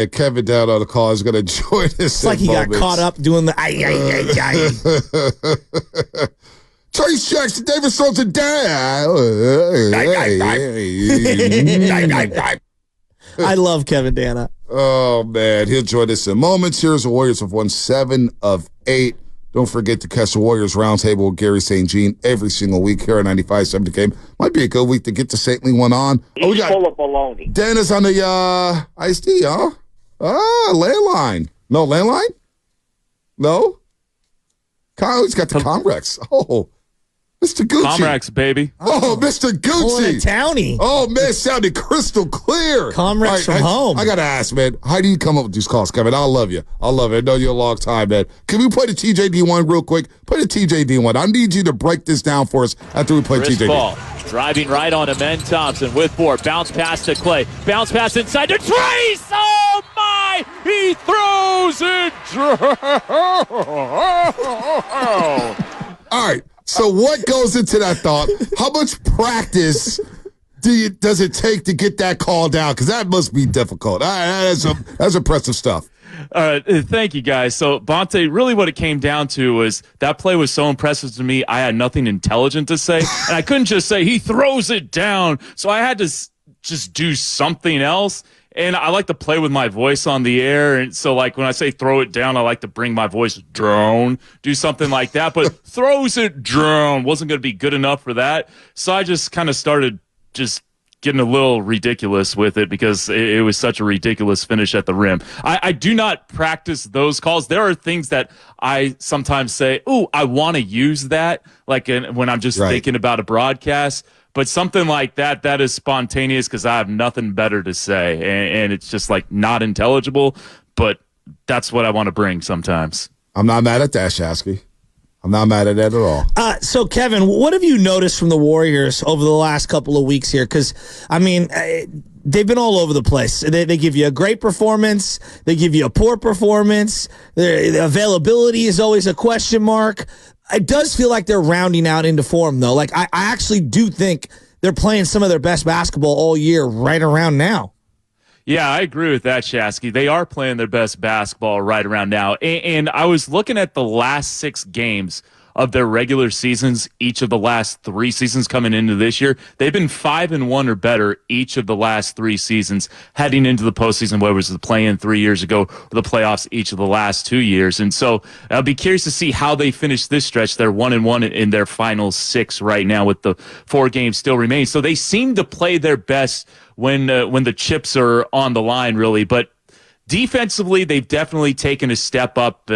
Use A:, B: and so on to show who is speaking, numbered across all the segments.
A: And Kevin Danna on the call is going to join us.
B: It's like he got caught up doing the
A: Trace Jackson Davis throws it down.
B: I love Kevin Danna.
A: Oh, man. He'll join us in moments. Here's the Warriors have won 7 of 8. Don't forget to catch the Warriors Roundtable with Gary St. Jean every single week here on 95.7 The Game. Might be a good week to get the St. Lee one on.
C: He's full of baloney.
A: Dennis on the iced tea, huh? Landline. No, landline? No? Kylie's got the Comrex. Oh, Mr. Gucci.
D: Comrex, baby.
A: Oh, Mr. Gucci.
B: Pulling a townie.
A: Oh, man, sounded crystal clear.
B: Comrex from home.
A: I got to ask, man, how do you come up with these calls, Kevin? I love you. I love it. I know you a long time, man. Can we play the TJD1 real quick? Play the TJD1. I need you to break this down for us after we play TJD.
E: Ball. Driving right on Amen Thompson with 4. Bounce pass to Klay. Bounce pass inside to Trace. Oh, my. He throws it.
A: All right. So what goes into that thought? How much practice does it take to get that call down? Because that must be difficult. That's impressive stuff.
D: All right, thank you, guys. So, Bonta, really what it came down to was that play was so impressive to me, I had nothing intelligent to say. And I couldn't just say, he throws it down. So I had to just do something else. And I like to play with my voice on the air. And so, like, when I say throw it down, I like to bring my voice down, do something like that. But throws it down wasn't going to be good enough for that. So I just kind of started just getting a little ridiculous with it because it was such a ridiculous finish at the rim. I do not practice those calls. There are things that I sometimes say, ooh, I want to use that, like when I'm just thinking about a broadcast. But something like that is spontaneous because I have nothing better to say. And it's just like not intelligible, but that's what I want to bring sometimes.
A: I'm not mad at that, Shasky. I'm not mad at that at all.
B: So, Kevin, what have you noticed from the Warriors over the last couple of weeks here? Because, I mean, they've been all over the place. They give you a great performance. They give you a poor performance. The availability is always a question mark. It does feel like they're rounding out into form, though. Like, I actually do think they're playing some of their best basketball all year right around now.
D: Yeah, I agree with that, Shasky. They are playing their best basketball right around now. And I was looking at the last 6 games of their regular seasons, each of the last 3 seasons coming into this year. They've been 5-1 or better each of the last 3 seasons heading into the postseason, whether it was the play-in 3 years ago or the playoffs each of the last 2 years. And so I'll be curious to see how they finish this stretch. They're 1-1 in their final 6 right now with the 4 games still remaining. So they seem to play their best when the chips are on the line, really. But defensively, they've definitely taken a step up,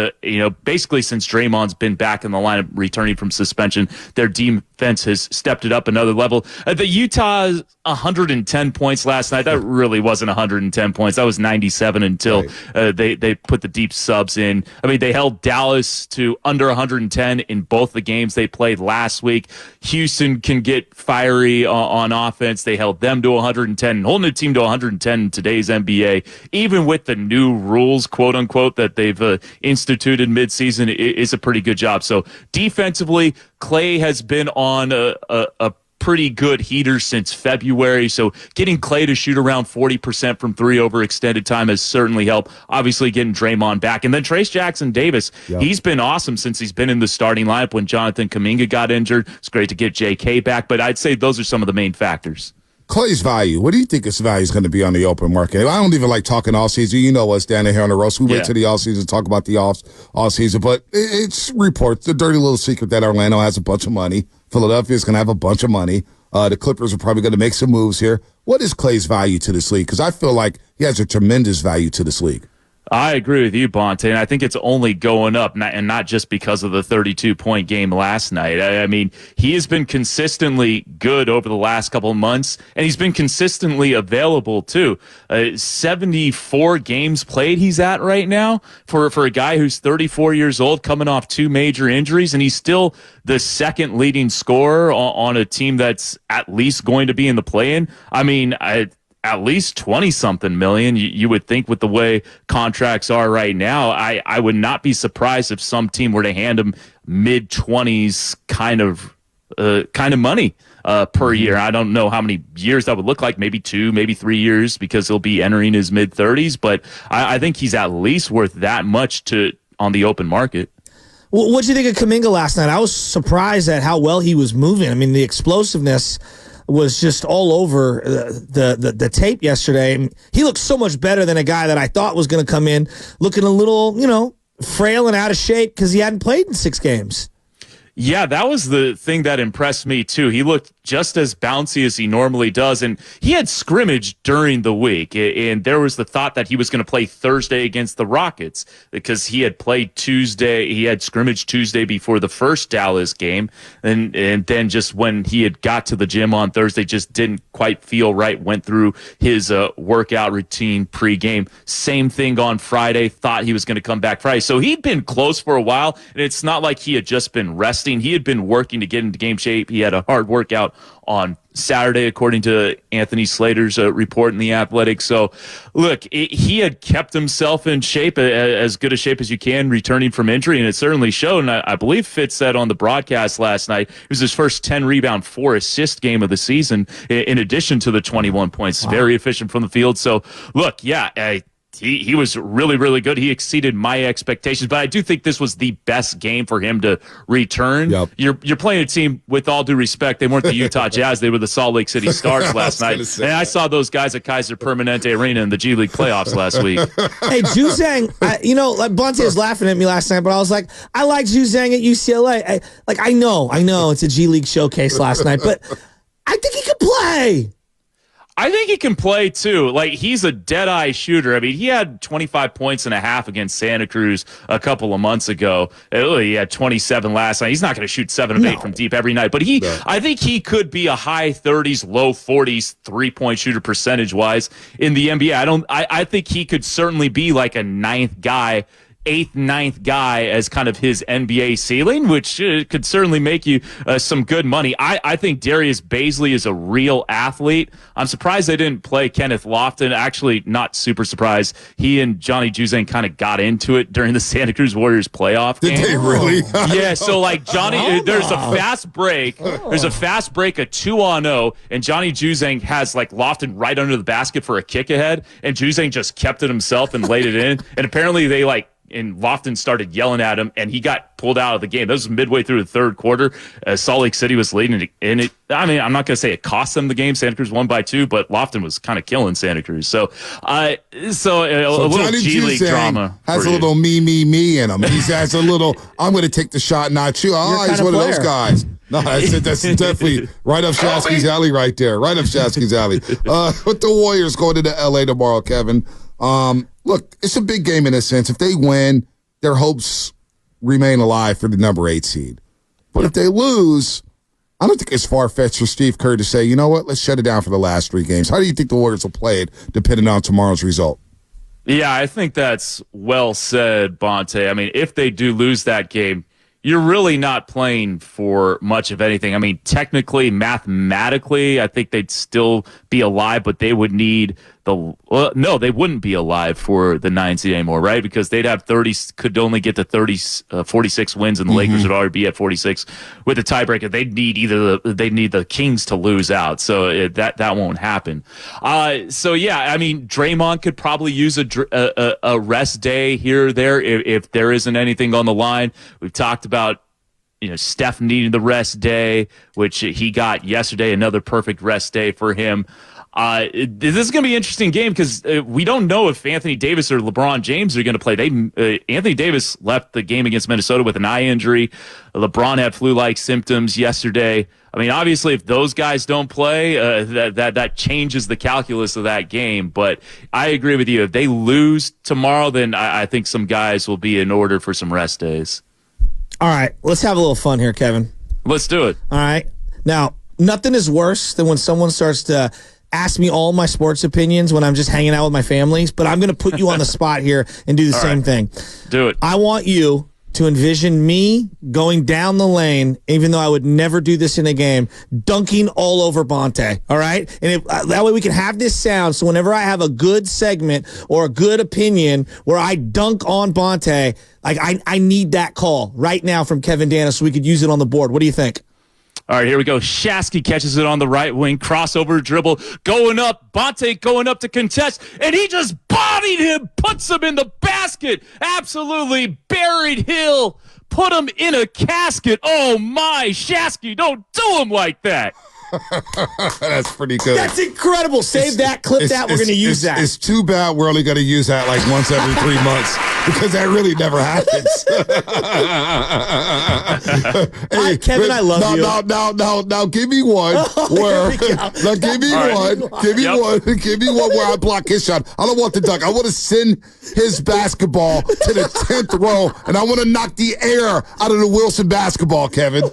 D: basically since Draymond's been back in the lineup, returning from suspension. Their defense has stepped it up another level. The Utah's 110 points last night. That really wasn't 110 points. That was 97 until they put the deep subs in. I mean, they held Dallas to under 110 in both the games they played last week. Houston can get fiery on offense. They held them to 110. Holding a team to 110 in today's NBA, even with the new rules, quote unquote, that they've instituted midseason, is a pretty good job. So defensively, Klay has been on a pretty good heater since February. So getting Klay to shoot around 40% from 3 over extended time has certainly helped. Obviously getting Draymond back. And then Trace Jackson Davis, he's been awesome since he's been in the starting lineup when Jonathan Kaminga got injured. It's great to get JK back, but I'd say those are some of the main factors.
A: Klay's value. What do you think his value is going to be on the open market? I don't even like talking all season. You know us down here on the roast. We wait till the all season to talk about the all season. But it's reports, the dirty little secret that Orlando has a bunch of money. Philadelphia's going to have a bunch of money. The Clippers are probably going to make some moves here. What is Klay's value to this league? Because I feel like he has a tremendous value to this league.
D: I agree with you, Bonta, and I think it's only going up, and not just because of the 32-point game last night. I mean, he has been consistently good over the last couple of months, and he's been consistently available, too. 74 games played he's at right now for a guy who's 34 years old, coming off 2 major injuries, and he's still the second leading scorer on a team that's at least going to be in the play-in. I mean, at least 20-something million. You would think with the way contracts are right now, I would not be surprised if some team were to hand him mid-20s kind of money per year. I don't know how many years that would look like, maybe 2, maybe 3 years, because he'll be entering his mid-30s, but I think he's at least worth that much on the open market.
B: Well, what did you think of Kaminga last night? I was surprised at how well he was moving. I mean, the explosiveness was just all over the tape yesterday. He looked so much better than a guy that I thought was going to come in looking a little, frail and out of shape because he hadn't played in 6 games.
D: Yeah, that was the thing that impressed me, too. He looked just as bouncy as he normally does, and he had scrimmage during the week, and there was the thought that he was going to play Thursday against the Rockets because he had played Tuesday. He had scrimmage Tuesday before the first Dallas game, and then just when he had got to the gym on Thursday, just didn't quite feel right, went through his workout routine pregame. Same thing on Friday, thought he was going to come back Friday. So he'd been close for a while, and it's not like he had just been resting. He had been working to get into game shape. He had a hard workout on Saturday, according to Anthony Slater's report in The Athletic. So, look, he had kept himself in shape, as good a shape as you can, returning from injury, and it certainly showed. And I believe Fitz said on the broadcast last night, it was his first 10-rebound, 4-assist game of the season, in addition to the 21 points. Wow. Very efficient from the field. So, look, yeah, He was really, really good. He exceeded my expectations, but I do think this was the best game for him to return. Yep. You're playing a team, with all due respect, they weren't the Utah Jazz, they were the Salt Lake City Stars last night. And I saw those guys at Kaiser Permanente Arena in the G League playoffs last week.
B: Hey, Juzang, like Bonta was laughing at me last night, but I was like, I like Juzang at UCLA. I know it's a G League showcase last night, but I think he could play.
D: I think he can play, too. Like, he's a dead-eye shooter. I mean, he had 25 points and a half against Santa Cruz a couple of months ago. He had 27 last night. He's not going to shoot 7 of 8 from deep every night. But I think he could be a high 30s, low 40s three-point shooter percentage-wise in the NBA. I think he could certainly be like a 9th guy, 8th, 9th guy as kind of his NBA ceiling, which could certainly make you some good money. I think Darius Bazley is a real athlete. I'm surprised they didn't play Kenneth Lofton. Actually, not super surprised. He and Johnny Juzang kind of got into it during the Santa Cruz Warriors playoff game.
A: Did they really?
D: Yeah, so like Johnny, there's a fast break. There's a fast break, a 2-on-0, and Johnny Juzang has like Lofton right under the basket for a kick ahead, and Juzang just kept it himself and laid it in. And apparently they and Lofton started yelling at him, and he got pulled out of the game. That was midway through the third quarter. Salt Lake City was leading, and I'm not going to say it cost them the game. Santa Cruz won by 2, but Lofton was kind of killing Santa Cruz. So a little
A: Johnny
D: G League drama
A: has a little me in him. He has a little, I'm going to take the shot, not you. He's one of those guys. No, that's definitely right up Shasky's alley right there. Right up Shasky's alley. With the Warriors going into L.A. tomorrow, Kevin. Look, it's a big game in a sense. If they win, their hopes remain alive for the number 8 seed. But if they lose, I don't think it's far-fetched for Steve Kerr to say, you know what, let's shut it down for the last 3 games. How do you think the Warriors will play it, depending on tomorrow's result?
D: Yeah, I think that's well said, Bonta. I mean, if they do lose that game, you're really not playing for much of anything. I mean, technically, mathematically, I think they'd still be alive, but they would need they wouldn't be alive for the 9 seed anymore, right? Because they'd have 30, could only get to 46 wins, and the Lakers would already be at 46 with a tiebreaker. They'd need the Kings to lose out, so that won't happen. So yeah, I mean, Draymond could probably use a rest day here or there if there isn't anything on the line. We've talked about Steph needing the rest day, which he got yesterday, another perfect rest day for him. This is going to be an interesting game because we don't know if Anthony Davis or LeBron James are going to play. Anthony Davis left the game against Minnesota with an eye injury. LeBron had flu-like symptoms yesterday. I mean, obviously, if those guys don't play, that changes the calculus of that game. But I agree with you. If they lose tomorrow, then I think some guys will be in order for some rest days.
B: All right, let's have a little fun here, Kevin.
D: Let's do it.
B: All right. Now, nothing is worse than when someone starts to ask me all my sports opinions when I'm just hanging out with my families, but I'm going to put you on the spot here and do the same thing.
D: Do it.
B: I want you to envision me going down the lane, even though I would never do this in a game, dunking all over Bonta, all right? And that way we can have this sound, so whenever I have a good segment or a good opinion where I dunk on Bonta, I need that call right now from Kevin Danna so we could use it on the board. What do you think?
D: All right, here we go. Shasky catches it on the right wing, crossover dribble, going up. Bonta going up to contest, and he just bodied him, puts him in the basket. Absolutely buried Hill, put him in a casket. Oh, my, Shasky, don't do him like that.
A: That's pretty good.
B: That's incredible. Save that, clip that. We're going to use that.
A: It's too bad we're only going to use that like once every 3 months because that really never happens.
B: Hey, Kevin, I love you.
A: Now, give me one where. Now, give me one where I block his shot. I don't want the dunk. I want to send his basketball to the 10th row, and I want to knock the air out of the Wilson basketball, Kevin.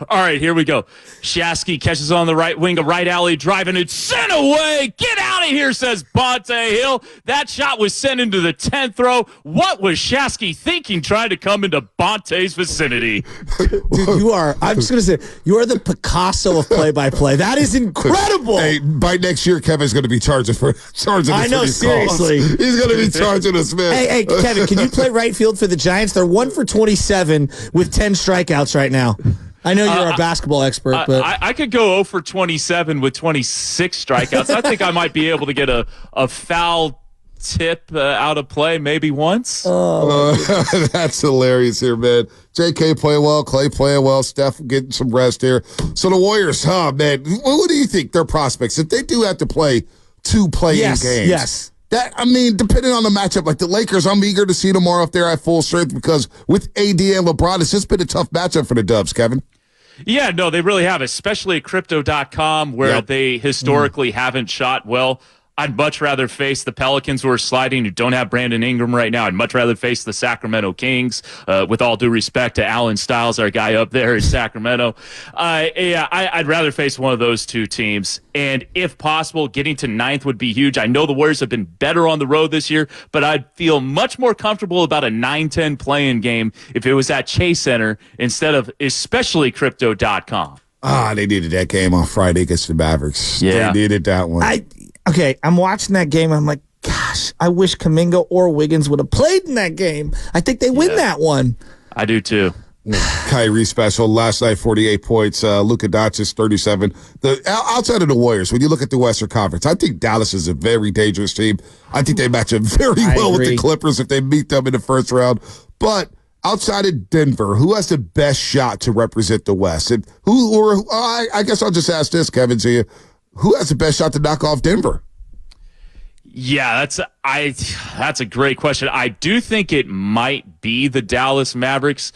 D: All right, here we go. Shasky catches on the right wing, a right alley drive, and it's sent away. Get out of here, says Bonta Hill. That shot was sent into the 10th row. What was Shasky thinking trying to come into Bonta's vicinity?
B: Dude, I'm just going to say, you are the Picasso of play-by-play. That is incredible.
A: Hey, by next year, Kevin's going to be charging us.
B: I know, seriously.
A: He's going to be charging us, man.
B: Hey, Kevin, can you play right field for the Giants? They're 1 for 27 with 10 strikeouts right now. I know you're a basketball expert, but
D: I could go 0 for 27 with 26 strikeouts. I think I might be able to get a foul tip out of play maybe once.
A: That's hilarious here, man. JK playing well, Klay playing well, Steph getting some rest here. So the Warriors, man, what do you think their prospects, if they do have to play 2 play-in games?
B: Yes.
A: Depending on the matchup, like the Lakers, I'm eager to see tomorrow if they're at full strength because with AD and LeBron, it's just been a tough matchup for the Dubs, Kevin.
D: Yeah, no, they really have, especially at Crypto.com where they historically haven't shot well. I'd much rather face the Pelicans who are sliding, who don't have Brandon Ingram right now. I'd much rather face the Sacramento Kings, with all due respect to Alan Stiles, our guy up there in Sacramento. I'd rather face one of those 2 teams. And if possible, getting to 9th would be huge. I know the Warriors have been better on the road this year, but I'd feel much more comfortable about a 9-10 play-in game if it was at Chase Center instead of especially Crypto.com.
A: They needed that game on Friday against the Mavericks.
D: Yeah.
A: They needed that one.
B: Okay, I'm watching that game. I'm like, gosh, I wish Kaminga or Wiggins would have played in that game. I think they win that one.
D: I do too.
A: Kyrie special last night, 48 points. Luka Doncic, 37. Outside of the Warriors, when you look at the Western Conference, I think Dallas is a very dangerous team. I think they match up very well with the Clippers if they meet them in the first round. But outside of Denver, who has the best shot to represent the West? And I guess I'll just ask this, Kevin, to you. Who has the best shot to knock off Denver?
D: Yeah, that's a great question. I do think it might be the Dallas Mavericks.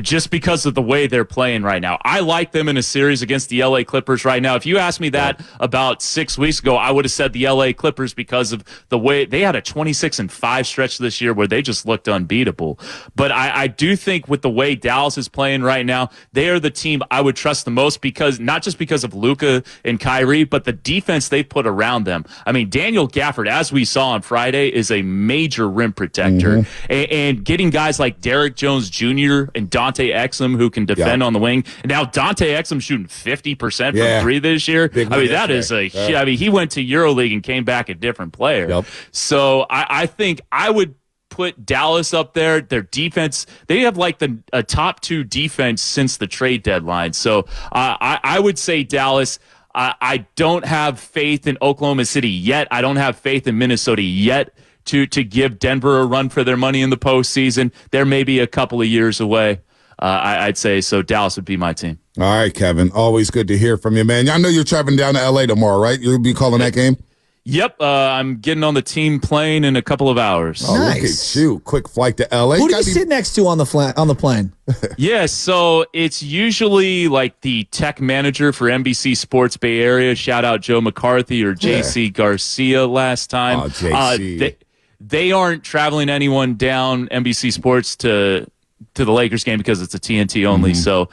D: Just because of the way they're playing right now. I like them in a series against the LA Clippers right now. If you asked me that about 6 weeks ago, I would have said the LA Clippers because of the way they had a 26-5 stretch this year where they just looked unbeatable. But I do think with the way Dallas is playing right now, they are the team I would trust the most because not just because of Luka and Kyrie, but the defense they put around them. I mean, Daniel Gafford, as we saw on Friday, is a major rim protector. And getting guys like Derrick Jones Jr. and Dante Exum who can defend on the wing. And now Dante Exum shooting 50% from 3 this year. That is he went to EuroLeague and came back a different player. So I think I would put Dallas up there. Their defense, they have like a top 2 defense since the trade deadline. So I would say Dallas. I don't have faith in Oklahoma City yet. I don't have faith in Minnesota yet to give Denver a run for their money in the postseason. They're maybe a couple of years away. I'd say so. Dallas would be my team.
A: All right, Kevin. Always good to hear from you, man. I know you're traveling down to L.A. tomorrow, right? You'll be calling that game?
D: Yep. I'm getting on the team plane in a couple of hours.
A: Oh, nice. Look at you. Quick flight to L.A.
B: Who do you sit next to on the plane?
D: Yeah, so it's usually like the tech manager for NBC Sports Bay Area. Shout out Joe McCarthy or JC Garcia last time.
A: Oh, JC.
D: They aren't traveling anyone down NBC Sports to the Lakers game because it's a TNT only. So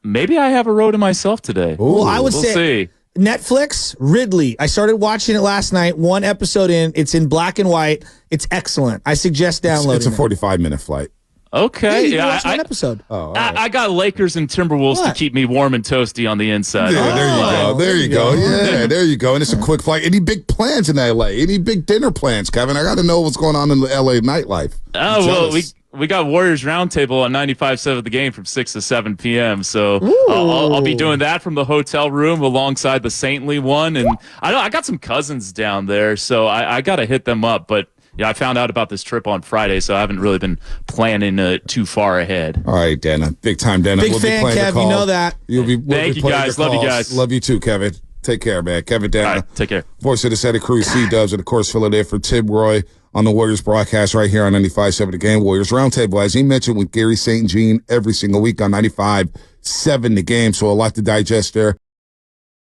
D: maybe I have a row to myself today.
B: Ooh, well, I would say Netflix, Ridley. I started watching it last night. 1 episode in. It's in black and white. It's excellent. I suggest downloading
A: It's a 45-minute flight.
D: Okay.
B: Yeah, watch one episode.
D: I got Lakers and Timberwolves to keep me warm and toasty on the inside.
A: Yeah, there you go. Yeah, there you go. And it's a quick flight. Any big plans in L.A.? Any big dinner plans, Kevin? I got to know what's going on in the L.A. nightlife.
D: Oh, well, we got Warriors Roundtable on 95.7 The Game from 6 to 7 p.m. So I'll be doing that from the hotel room alongside the Saintly one. And I got some cousins down there, so I got to hit them up. But yeah, I found out about this trip on Friday, so I haven't really been planning too far ahead.
A: All right, Danna. Big time, Danna.
B: Big fan, Kev. You know that.
D: Thank you, guys. Love you guys.
A: Love you too, Kevin. Take care, man. Kevin Danna.
D: All right, take care.
A: Voice of the Santa Cruz C-Dubs, and of course, filling in for Tim Roy on the Warriors broadcast right here on 95.7 The Game. Warriors Roundtable, as he mentioned, with Gary St. Jean every single week on 95.7 The Game. So a lot to digest there.